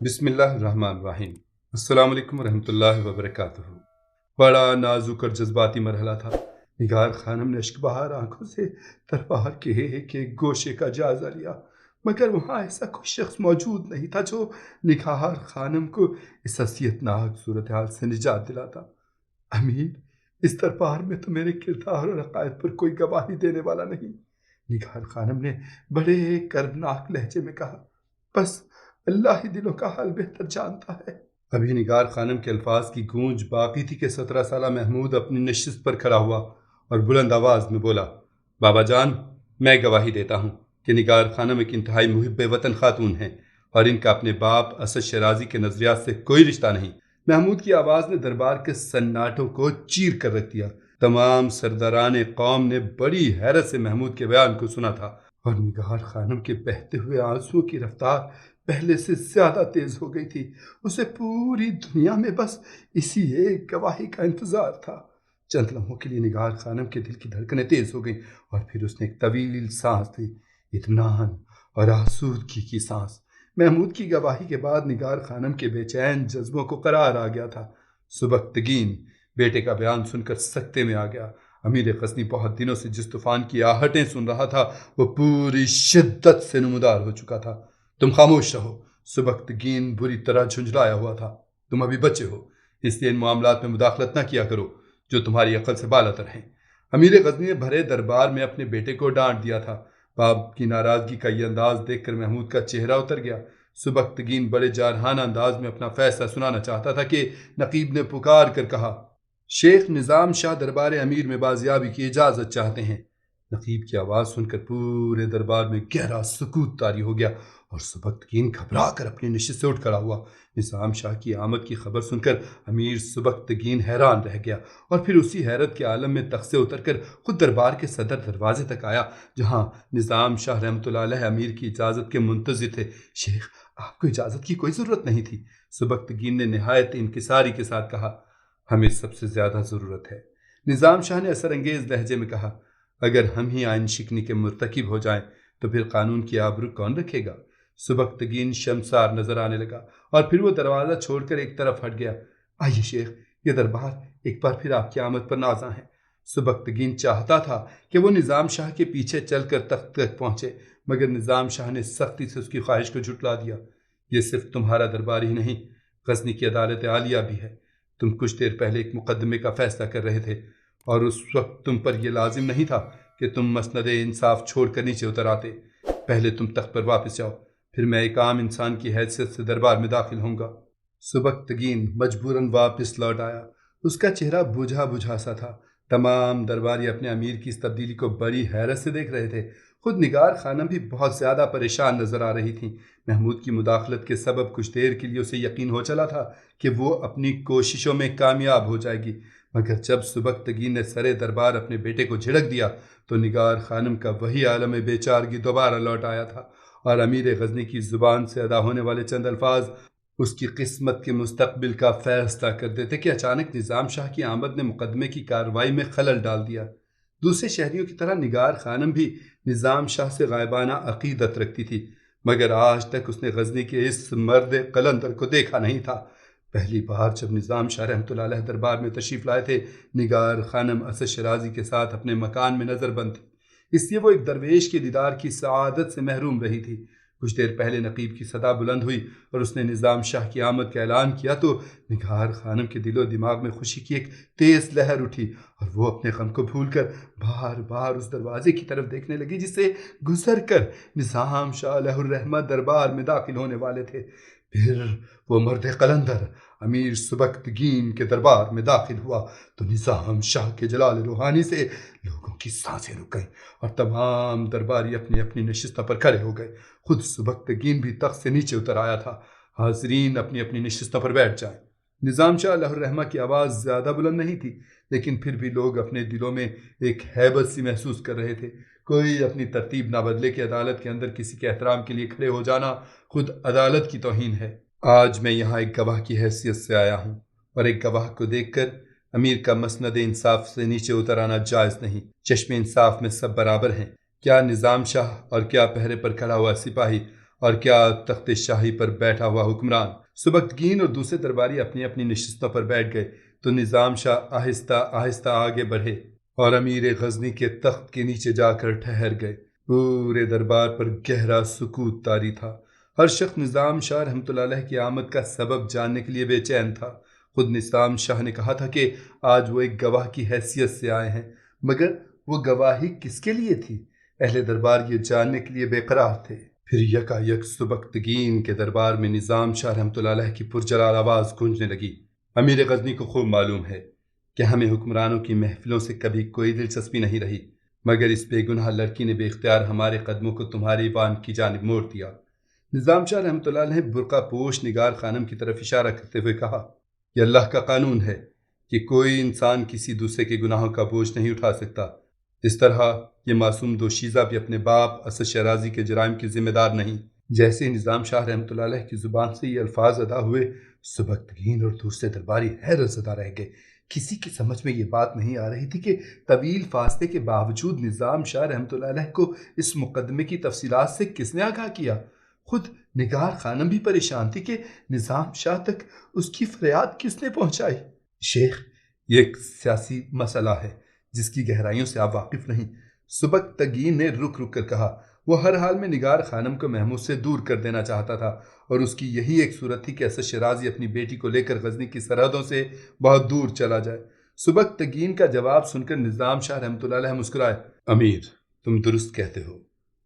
بسم اللہ الرحمن الرحیم۔ السلام علیکم ورحمۃ اللہ وبرکاتہ۔ بڑا نازک اور جذباتی مرحلہ تھا۔ نگار خانم نے اشک بہار آنکھوں سے دربار کے ایک ایک گوشے کا جائزہ لیا، مگر وہاں ایسا کوئی شخص موجود نہیں تھا جو نگار خانم کو اس حیثیت ناک صورتحال سے نجات دلاتا۔ امیر، اس دربار میں تو میرے کردار اور عقائد پر کوئی گواہی دینے والا نہیں، نگار خانم نے بڑے کربناک لہجے میں کہا۔ بس اللہ ہی دلوں کا حال بہتر جانتا ہے۔ ابھی نگار خانم کے الفاظ کی گونج باقی تھی کہ 17 سالہ محمود اپنی نشست پر کھڑا ہوا اور بلند آواز میں بولا، بابا جان، میں گواہی دیتا ہوں کہ نگار خانم ایک انتہائی محب وطن خاتون ہیں اور ان کا اپنے باپ اسد شیرازی کے نظریات سے کوئی رشتہ نہیں۔ محمود کی آواز نے دربار کے سناٹوں کو چیر کر رکھ دیا۔ تمام سرداران قوم نے بڑی حیرت سے محمود کے بیان کو سنا تھا، اور نگار خانم کے بہتے ہوئے آنسوؤں کی رفتار پہلے سے زیادہ تیز ہو گئی تھی۔ اسے پوری دنیا میں بس اسی ایک گواہی کا انتظار تھا۔ چند لمحوں کے لیے نگار خانم کے دل کی دھڑکنیں تیز ہو گئیں، اور پھر اس نے ایک طویل سانس لی، اطمینان اور آسودگی کی سانس۔ محمود کی گواہی کے بعد نگار خانم کے بے چین جذبوں کو قرار آ گیا تھا۔ سبکتگین بیٹے کا بیان سن کر سکتے میں آ گیا۔ امیر غزنی بہت دنوں سے جس طوفان کی آہٹیں سن رہا تھا وہ پوری شدت سے نمودار ہو چکا تھا۔ تم خاموش رہو، سبکتگین بری طرح جھنجھلایا ہوا تھا۔ تم ابھی بچے ہو، اس لیے ان معاملات میں مداخلت نہ کیا کرو جو تمہاری عقل سے بالاتر ہیں۔ امیر غزنی نے بھرے دربار میں اپنے بیٹے کو ڈانٹ دیا تھا۔ باپ کی ناراضگی کا یہ انداز دیکھ کر محمود کا چہرہ اتر گیا۔ سبکتگین بڑے جارحانہ انداز میں اپنا فیصلہ سنانا چاہتا تھا کہ نقیب نے پکار کر کہا، شیخ نظام شاہ دربار امیر میں بازیابی کی اجازت چاہتے ہیں۔ نقیب کی آواز سن کر پورے دربار میں گہرا سکوت طاری ہو گیا، اور سبکتگین گھبرا کر اپنی نشست سے اٹھ کھڑا ہوا۔ نظام شاہ کی آمد کی خبر سن کر امیر سبکتگین حیران رہ گیا، اور پھر اسی حیرت کے عالم میں تخت سے اتر کر خود دربار کے صدر دروازے تک آیا، جہاں نظام شاہ رحمۃ اللہ علیہ امیر کی اجازت کے منتظر تھے۔ شیخ، آپ کو اجازت کی کوئی ضرورت نہیں تھی، سبکتگین نے نہایت انکساری کے ساتھ کہا۔ ہمیں سب سے زیادہ ضرورت ہے، نظام شاہ نے اثر انگیز لہجے میں کہا۔ اگر ہم ہی آئین شکنی کے مرتکب ہو جائیں تو پھر قانون کی آبرو کون رکھے گا؟ سبکتگین شرمسار نظر آنے لگا، اور پھر وہ دروازہ چھوڑ کر ایک طرف ہٹ گیا۔ آئیے شیخ، یہ دربار ایک بار پھر آپ کی آمد پر نازاں ہے۔ سبکتگین چاہتا تھا کہ وہ نظام شاہ کے پیچھے چل کر تخت تک پہنچے، مگر نظام شاہ نے سختی سے اس کی خواہش کو جھٹلا دیا۔ یہ صرف تمہارا دربار ہی نہیں، غزنی کی عدالت عالیہ بھی ہے۔ تم کچھ دیر پہلے ایک مقدمے کا فیصلہ کر رہے تھے، اور اس وقت تم پر یہ لازم نہیں تھا کہ تم مسند انصاف چھوڑ کر نیچے اتر آتے۔ پہلے تم تخت پر واپس جاؤ، پھر میں ایک عام انسان کی حیثیت سے دربار میں داخل ہوں گا۔ سبکتگین مجبوراً واپس لوٹ آیا۔ اس کا چہرہ بجھا بجھا سا تھا۔ تمام درباری اپنے امیر کی اس تبدیلی کو بڑی حیرت سے دیکھ رہے تھے۔ خود نگار خانم بھی بہت زیادہ پریشان نظر آ رہی تھیں۔ محمود کی مداخلت کے سبب کچھ دیر کے لیے اسے یقین ہو چلا تھا کہ وہ اپنی کوششوں میں کامیاب ہو جائے گی، مگر جب سبکتگین نے سرے دربار اپنے بیٹے کو جھڑک دیا تو نگار خانم کا وہی عالم بے چارگی دوبارہ لوٹ آیا تھا، اور امیر غزنی کی زبان سے ادا ہونے والے چند الفاظ اس کی قسمت کے مستقبل کا فیصلہ کر دیتے کہ اچانک نظام شاہ کی آمد نے مقدمے کی کارروائی میں خلل ڈال دیا۔ دوسرے شہریوں کی طرح نگار خانم بھی نظام شاہ سے غائبانہ عقیدت رکھتی تھی، مگر آج تک اس نے غزنی کے اس مرد قلندر کو دیکھا نہیں تھا۔ پہلی بار جب نظام شاہ رحمۃ اللہ علیہ دربار میں تشریف لائے تھے، نگار خانم اسد شیرازی کے ساتھ اپنے مکان میں نظر بند تھی، اس لیے وہ ایک درویش کے دیدار کی سعادت سے محروم رہی تھی۔ کچھ دیر پہلے نقیب کی صدا بلند ہوئی اور اس نے نظام شاہ کی آمد کا اعلان کیا تو نگار خانم کے دل و دماغ میں خوشی کی ایک تیز لہر اٹھی، اور وہ اپنے غم کو بھول کر بار بار اس دروازے کی طرف دیکھنے لگی جس سے گزر کر نظام شاہ علیہ الرحمہ دربار میں داخل ہونے والے تھے۔ پھر وہ مرد قلندر امیر سبکتگین کے دربار میں داخل ہوا تو نظام شاہ کے جلال روحانی سے لوگوں کی سانسیں رک گئیں، اور تمام درباری اپنی اپنی نشستوں پر کھڑے ہو گئے۔ خود سبکتگین بھی تخت سے نیچے اتر آیا تھا۔ حاضرین اپنی اپنی نشستوں پر بیٹھ جائیں۔ نظام شاہ علیہ الرحمہ کی آواز زیادہ بلند نہیں تھی، لیکن پھر بھی لوگ اپنے دلوں میں ایک ہیبت سی محسوس کر رہے تھے۔ کوئی اپنی ترتیب نہ بدلے کہ عدالت کے اندر کسی کے احترام کے لیے کھڑے ہو جانا خود عدالت کی توہین ہے۔ آج میں یہاں ایک گواہ کی حیثیت سے آیا ہوں، اور ایک گواہ کو دیکھ کر امیر کا مسند انصاف سے نیچے اتر آنا جائز نہیں۔ چشم انصاف میں سب برابر ہیں۔ کیا نظام شاہ اور کیا پہرے پر کھڑا ہوا سپاہی اور کیا تخت شاہی پر بیٹھا ہوا حکمران۔ سبکتگین اور دوسرے درباری اپنی اپنی نشستوں پر بیٹھ گئے تو نظام شاہ آہستہ آہستہ آگے بڑھے اور امیر غزنی کے تخت کے نیچے جا کر ٹھہر گئے۔ پورے دربار پر گہرا سکوت طاری تھا۔ ہر شخص نظام شاہ رحمۃ اللہ علیہ کی آمد کا سبب جاننے کے لیے بے چین تھا۔ خود نظام شاہ نے کہا تھا کہ آج وہ ایک گواہ کی حیثیت سے آئے ہیں، مگر وہ گواہی کس کے لیے تھی؟ اہل دربار یہ جاننے کے لیے بے قرار تھے۔ پھر یکایک سبکتگین کے دربار میں نظام شاہ رحمۃ اللہ علیہ کی پرجلال آواز گونجنے لگی۔ امیر غزنی کو خوب معلوم ہے کہ ہمیں حکمرانوں کی محفلوں سے کبھی کوئی دلچسپی نہیں رہی، مگر اس بے گناہ لڑکی نے بے اختیار ہمارے قدموں کو تمہاری ایوان کی جانب موڑ دیا۔ نظام شاہ رحمۃ اللہ علیہ نے برقع پوش نگار خانم کی طرف اشارہ کرتے ہوئے کہا، یہ اللہ کا قانون ہے کہ کوئی انسان کسی دوسرے کے گناہوں کا بوجھ نہیں اٹھا سکتا۔ اس طرح یہ معصوم دوشیزہ بھی اپنے باپ اسد شیرازی کے جرائم کی ذمہ دار نہیں۔ جیسے نظام شاہ رحمۃ اللہ علیہ کی زبان سے یہ الفاظ ادا ہوئے، سبکتگین اور دوسرے درباری حیرت زدہ رہ گئے۔ کسی کی سمجھ میں یہ بات نہیں آ رہی تھی کہ طویل فاصلے کے باوجود نظام شاہ رحمۃ اللہ علیہ کو اس مقدمے کی تفصیلات سے کس نے آگاہ کیا۔ خود نگار خانم بھی پریشان تھی کہ نظام شاہ تک اس کی فریاد کس نے پہنچائی۔ شیخ، یہ ایک سیاسی مسئلہ ہے جس کی گہرائیوں سے آپ واقف نہیں، سبکتگین نے رک رک کر کہا۔ وہ ہر حال میں نگار خانم کو محمود سے دور کر دینا چاہتا تھا، اور اس کی یہی ایک صورت تھی کہ اسد شیرازی اپنی بیٹی کو لے کر غزنی کی سرحدوں سے بہت دور چلا جائے۔ سبکتگین کا جواب سن کر نظام شاہ رحمۃ اللہ علیہ مسکرائے۔ امیر، تم درست کہتے ہو،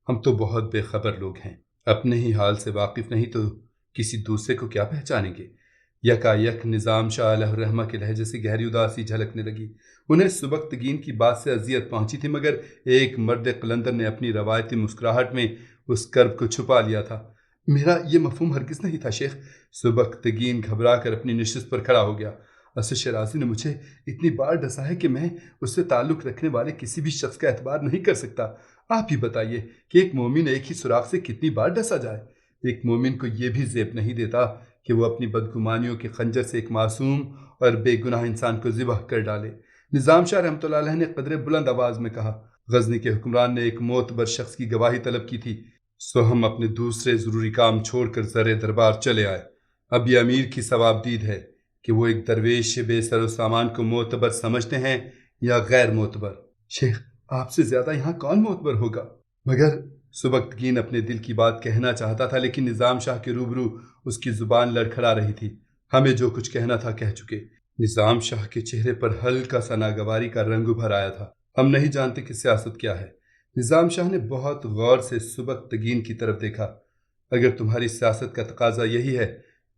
ہم تو بہت بے خبر لوگ ہیں، اپنے ہی حال سے واقف نہیں تو کسی دوسرے کو کیا پہچانیں گے۔ یکایک نظام شاہ علیہ الرحمہ کے لہجے سے گہری اداسی جھلکنے لگی۔ انہیں سبکتگین کی بات سے اذیت پہنچی تھی، مگر ایک مرد قلندر نے اپنی روایتی مسکراہٹ میں اس کرب کو چھپا لیا تھا۔ میرا یہ مفہوم ہرگز نہیں تھا شیخ۔ سبکتگین گھبرا کر اپنی نشست پر کھڑا ہو گیا۔ اسد شیرازی نے مجھے اتنی بار ڈسا ہے کہ میں اس سے تعلق رکھنے والے کسی بھی شخص کا اعتبار نہیں کر سکتا۔ آپ ہی بتائیے کہ ایک مومن ایک ہی سوراخ سے کتنی بار ڈسا جائے؟ ایک مومن کو یہ بھی زیب نہیں دیتا کہ وہ اپنی بدگمانیوں کے خنجر سے ایک معصوم اور بے گناہ انسان کو ذبح کر ڈالے۔ نظام شاہ رحمۃ اللہ علیہ نے قدرے بلند آواز میں کہا، غزنی کے حکمران نے ایک معتبر شخص کی گواہی طلب کی تھی، سو ہم اپنے دوسرے ضروری کام چھوڑ کر زر دربار چلے آئے۔ اب یہ امیر کی ثواب دید ہے کہ وہ ایک درویش بے سر و سامان کو معتبر سمجھتے ہیں یا غیر معتبر۔ شیخ، آپ سے زیادہ یہاں کون معتبر ہوگا؟ مگر سبکتگین اپنے دل کی بات کہنا چاہتا تھا، لیکن نظام شاہ کے روبرو اس کی زبان لڑکھڑا رہی تھی۔ ہمیں جو کچھ کہنا تھا کہہ چکے۔ نظام شاہ کے چہرے پر ہلکا سا ناگواری کا رنگ ابھر آیا تھا۔ ہم نہیں جانتے کہ سیاست کیا ہے۔ نظام شاہ نے بہت غور سے سبکتگین کی طرف دیکھا۔ اگر تمہاری سیاست کا تقاضا یہی ہے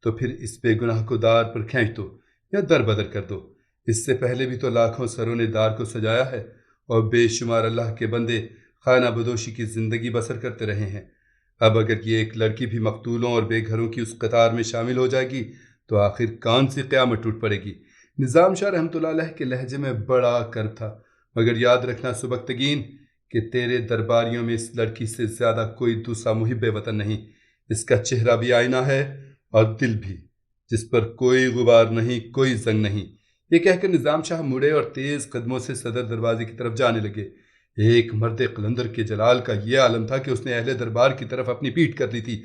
تو پھر اس بے گناہ کو دار پر کھینچ دو یا در بدر کر دو۔ اس سے پہلے بھی تو لاکھوں سروں نے دار کو سجایا ہے اور بے شمار اللہ کے بندے خانہ بدوشی کی زندگی بسر کرتے رہے ہیں۔ اب اگر یہ ایک لڑکی بھی مقتولوں اور بے گھروں کی اس قطار میں شامل ہو جائے گی تو آخر کون سی قیامت ٹوٹ پڑے گی؟ نظام شاہ رحمۃ اللہ علیہ کے لہجے میں بڑا کرب تھا، مگر یاد رکھنا سبکتگین کہ تیرے درباریوں میں اس لڑکی سے زیادہ کوئی دوسرا محب وطن نہیں۔ اس کا چہرہ بھی آئینہ ہے اور دل بھی، جس پر کوئی غبار نہیں، کوئی زنگ نہیں۔ یہ کہہ کر نظام شاہ مڑے اور تیز قدموں سے صدر دروازے کی طرف جانے لگے۔ ایک مرد قلندر کے جلال کا یہ عالم تھا کہ اس نے اہل دربار کی طرف اپنی پیٹھ کر لی تھی،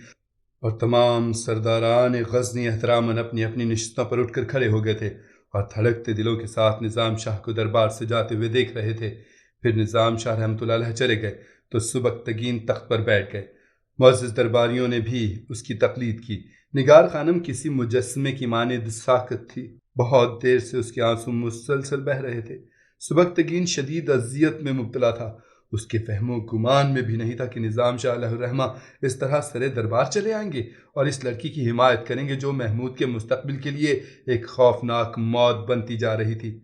اور تمام سرداران غزنی احتراماً اپنی اپنی نشستوں پر اٹھ کر کھڑے ہو گئے تھے اور دھڑکتے دلوں کے ساتھ نظام شاہ کو دربار سے جاتے ہوئے دیکھ رہے تھے۔ پھر نظام شاہ رحمۃ اللہ علیہ چلے گئے تو سبکتگین تخت پر بیٹھ گئے۔ معزز درباریوں نے بھی اس کی تقلید کی۔ نگار خانم کسی مجسمے کی مانند ساکت تھی۔ بہت دیر سے اس کے آنسو مسلسل بہہ رہے تھے۔ سبکتگین شدید اذیت میں مبتلا تھا۔ اس کے فہم و گمان میں بھی نہیں تھا کہ نظام شاہ علیہ الرحمہ اس طرح سرے دربار چلے آئیں گے اور اس لڑکی کی حمایت کریں گے جو محمود کے مستقبل کے لیے ایک خوفناک موت بنتی جا رہی تھی۔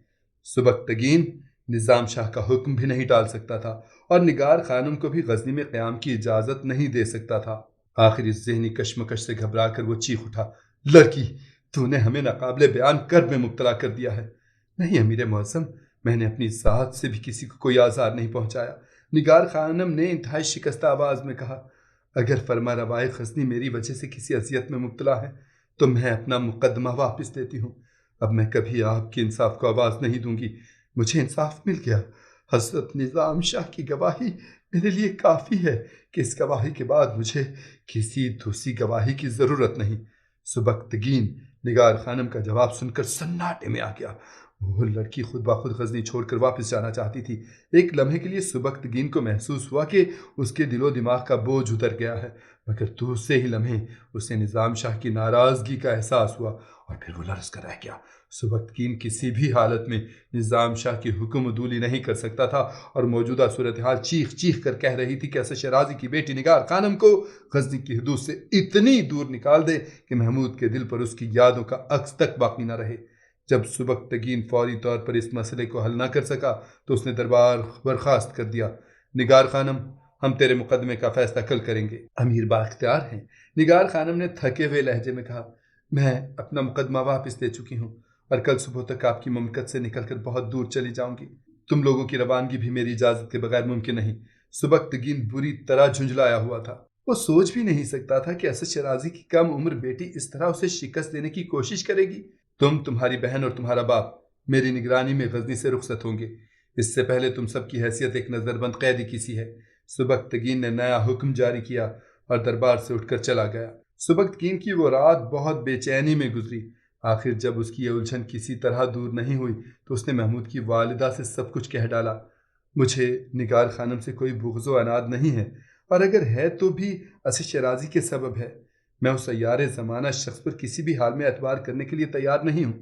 سبکتگین نظام شاہ کا حکم بھی نہیں ٹال سکتا تھا اور نگار خانم کو بھی غزنی میں قیام کی اجازت نہیں دے سکتا تھا۔ آخر اس ذہنی کشمکش سے گھبرا کر وہ چیخ اٹھا، لڑکی، تو نے ہمیں ناقابل بیان کرب میں مبتلا کر دیا ہے۔ نہیں امیر معظم، میں نے اپنی ذات سے بھی کسی کو کوئی آزار نہیں پہنچایا۔ نگار خانم نے انتہائی شکستہ آواز میں کہا، اگر فرما روائے غزنی میری وجہ سے کسی اذیت میں مبتلا ہے تو میں اپنا مقدمہ واپس لیتی ہوں۔ اب میں کبھی آپ کے انصاف کو آواز نہیں دوں گی۔ مجھے انصاف مل گیا۔ حضرت نظام شاہ کی گواہی میرے لیے کافی ہے کہ اس گواہی کے بعد مجھے کسی دوسری گواہی کی ضرورت نہیں۔ سبکتگین نگار خانم کا جواب سن کر سناٹے میں آ گیا۔ وہ لڑکی خود بخود غزنی چھوڑ کر واپس جانا چاہتی تھی۔ ایک لمحے کے لیے سبکتگین کو محسوس ہوا کہ اس کے دل و دماغ کا بوجھ اتر گیا ہے، مگر دوسرے ہی لمحے اسے نظام شاہ کی ناراضگی کا احساس ہوا اور پھر وہ لرز کر رہ گیا۔ سبکتگین کسی بھی حالت میں نظام شاہ کی حکم عدولی نہیں کر سکتا تھا اور موجودہ صورتحال چیخ چیخ کر کہہ رہی تھی کہ اسد شیرازی کی بیٹی نگار خانم کو غزنی کی حدود سے اتنی دور نکال دے کہ محمود کے دل پر اس کی یادوں کا عکس تک باقی نہ رہے۔ جب سبکتگین فوری طور پر اس مسئلے کو حل نہ کر سکا تو اس نے دربار برخاست کر دیا۔ نگار خانم، ہم تیرے مقدمے کا فیصلہ کل کریں گے۔ امیر بااختیار ہیں، نگار خانم نے تھکے ہوئے لہجے میں کہا۔ میں اپنا مقدمہ واپس لے چکی ہوں اور کل صبح تک آپ کی مملکت سے نکل کر بہت دور چلی جاؤں گی۔ تم لوگوں کی روانگی بھی میری اجازت کے بغیر ممکن نہیں۔ سبکتگین بری طرح جھنجھلایا ہوا تھا۔ وہ سوچ بھی نہیں سکتا تھا کہ اسد شیرازی کی کم عمر بیٹی اس طرح اسے شکست دینے کی کوشش کرے گی۔ تمہاری بہن اور تمہارا باپ میری نگرانی میں غزنی سے رخصت ہوں گے۔ اس سے پہلے تم سب کی حیثیت ایک نظر بند قیدی کی سی ہے۔ سبکتگین نے نیا حکم جاری کیا اور دربار سے اٹھ کر چلا گیا۔ سبکتگین کی وہ رات بہت بے چینی میں گزری۔ آخر جب اس کی یہ الجھن کسی طرح دور نہیں ہوئی تو اس نے محمود کی والدہ سے سب کچھ کہہ ڈالا۔ مجھے نگار خانم سے کوئی بغض و عناد نہیں ہے، اور اگر ہے تو بھی اسد شیرازی کے سبب ہے۔ میں اس عیار زمانہ شخص پر کسی بھی حال میں اعتبار کرنے کے لیے تیار نہیں ہوں۔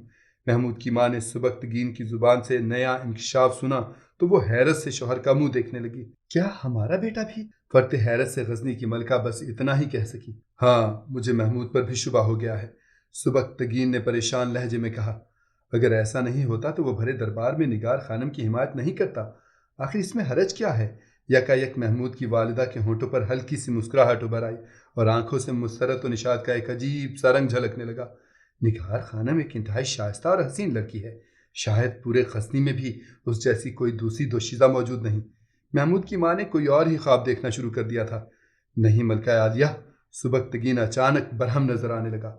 محمود کی ماں نے سبکتگین کی زبان سے نیا انکشاف سنا تو وہ حیرت سے شوہر کا منہ دیکھنے لگی۔ کیا ہمارا بیٹا بھی؟ فرط حیرت سے غزنی کی ملکہ بس اتنا ہی کہہ سکی۔ ہاں، مجھے محمود پر بھی شبہ ہو گیا ہے، سبکتگین نے پریشان لہجے میں کہا۔ اگر ایسا نہیں ہوتا تو وہ بھرے دربار میں نگار خانم کی حمایت نہیں کرتا۔ آخر اس میں حرج کیا ہے؟ یکایک محمود کی والدہ کے ہونٹوں پر ہلکی سی مسکراہٹ ابھر آئی اور آنکھوں سے مسرت و نشاط کا ایک عجیب سا رنگ جھلکنے لگا۔ نگار خانم ایک انتہائی شائستہ اور حسین لڑکی ہے، شاید پورے غزنی میں بھی اس جیسی کوئی دوسری دوشیزہ موجود نہیں۔ محمود کی ماں نے کوئی اور ہی خواب دیکھنا شروع کر دیا تھا۔ نہیں ملکہ عالیہ، سبکتگین اچانک برہم نظر آنے لگا۔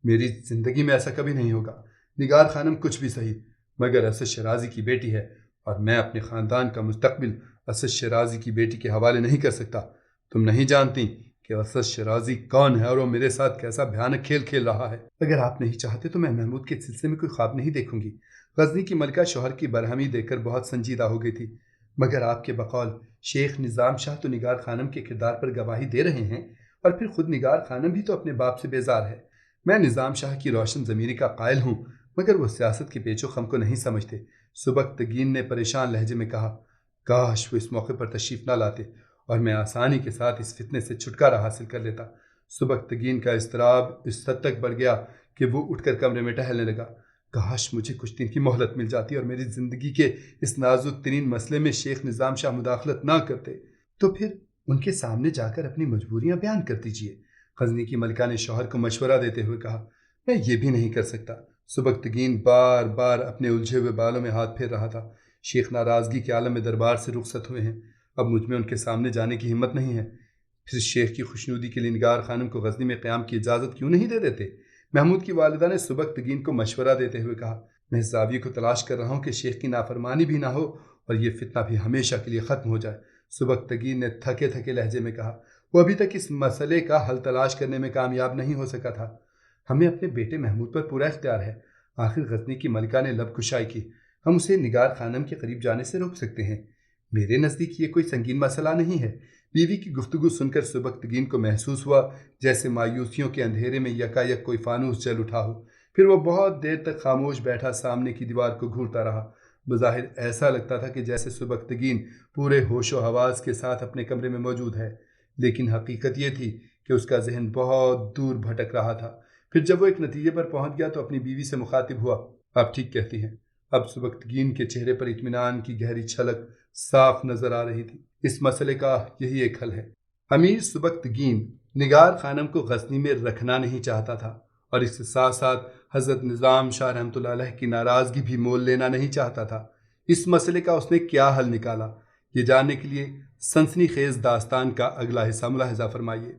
میری زندگی میں ایسا کبھی نہیں ہوگا۔ نگار خانم کچھ بھی صحیح، مگر اسد شیرازی کی بیٹی ہے، اور میں اپنے خاندان کا مستقبل اسد شیرازی کی بیٹی کے حوالے نہیں کر سکتا۔ تم نہیں جانتی کہ اسد شیرازی کون ہے اور وہ میرے ساتھ کیسا بھیانک کھیل کھیل رہا ہے۔ اگر آپ نہیں چاہتے تو میں محمود کے سلسلے میں کوئی خواب نہیں دیکھوں گی۔ غزنی کی ملکہ شوہر کی برہمی دیکھ کر بہت سنجیدہ ہو گئی تھی۔ مگر آپ کے بقول شیخ نظام شاہ تو نگار خانم کے کردار پر گواہی دے رہے ہیں، اور پھر خود نگار خانم بھی تو اپنے باپ سے بیزار ہے۔ میں نظام شاہ کی روشن ضمیری کا قائل ہوں، مگر وہ سیاست کے پیچ و خم کو نہیں سمجھتے۔ سبکتگین نے پریشان لہجے میں کہا۔ کاش وہ اس موقع پر تشریف نہ لاتے اور میں آسانی کے ساتھ اس فتنے سے چھٹکارا حاصل کر لیتا۔ سبکتگین کا اضطراب اس حد تک بڑھ گیا کہ وہ اٹھ کر کمرے میں ٹہلنے لگا۔ کاش مجھے کچھ دن کی مہلت مل جاتی اور میری زندگی کے اس نازک ترین مسئلے میں شیخ نظام شاہ مداخلت نہ کرتے، تو پھر ان کے سامنے جا کر اپنی مجبوریاں بیان کر دیجیے۔ غزنی کی ملکہ نے شوہر کو مشورہ دیتے ہوئے کہا۔ میں یہ بھی نہیں کر سکتا۔ سبکتگین بار بار اپنے الجھے ہوئے بالوں میں ہاتھ پھیر رہا تھا۔ شیخ ناراضگی کے عالم میں دربار سے رخصت ہوئے ہیں، اب مجھ میں ان کے سامنے جانے کی ہمت نہیں ہے۔ پھر شیخ کی خوشنودی کے لیے نگار خانم کو غزنی میں قیام کی اجازت کیوں نہیں دے دیتے؟ محمود کی والدہ نے سبکتگین کو مشورہ دیتے ہوئے کہا۔ میں اس زاویے کو تلاش کر رہا ہوں کہ شیخ کی نافرمانی بھی نہ ہو اور یہ فتنہ بھی ہمیشہ کے لیے ختم ہو جائے۔ سبکتگین نے تھکے تھکے لہجے میں کہا۔ وہ ابھی تک اس مسئلے کا حل تلاش کرنے میں کامیاب نہیں ہو سکا تھا۔ ہمیں اپنے بیٹے محمود پر پورا اختیار ہے۔ آخر غزنی کی ملکہ نے لب کشائی کی۔ ہم اسے نگار خانم کے قریب جانے سے روک سکتے ہیں۔ میرے نزدیک یہ کوئی سنگین مسئلہ نہیں ہے۔ بیوی کی گفتگو سن کر سبکتگین کو محسوس ہوا جیسے مایوسیوں کے اندھیرے میں یکایک کوئی فانوس جل اٹھا ہو۔ پھر وہ بہت دیر تک خاموش بیٹھا سامنے کی دیوار کو گھورتا رہا۔ بظاہر ایسا لگتا تھا کہ جیسے سبکتگین پورے ہوش و حواس کے ساتھ اپنے کمرے میں موجود ہے، لیکن حقیقت یہ تھی کہ اس کا ذہن بہت دور بھٹک رہا تھا۔ پھر جب وہ ایک نتیجے پر پہنچ گیا تو اپنی بیوی سے مخاطب ہوا۔ آپ ٹھیک کہتی ہیں۔ اب سبکتگین کے چہرے پر اطمینان کی گہری چھلک صاف نظر آ رہی تھی۔ اس مسئلے کا یہی ایک حل ہے۔ امیر سبکتگین نگار خانم کو غزنی میں رکھنا نہیں چاہتا تھا، اور اس کے ساتھ ساتھ حضرت نظام شاہ رحمۃ اللہ علیہ کی ناراضگی بھی مول لینا نہیں چاہتا تھا۔ اس مسئلے کا اس نے کیا حل نکالا، یہ جاننے کے لیے سنسنی خیز داستان کا اگلا حصہ ملاحظہ فرمائیے۔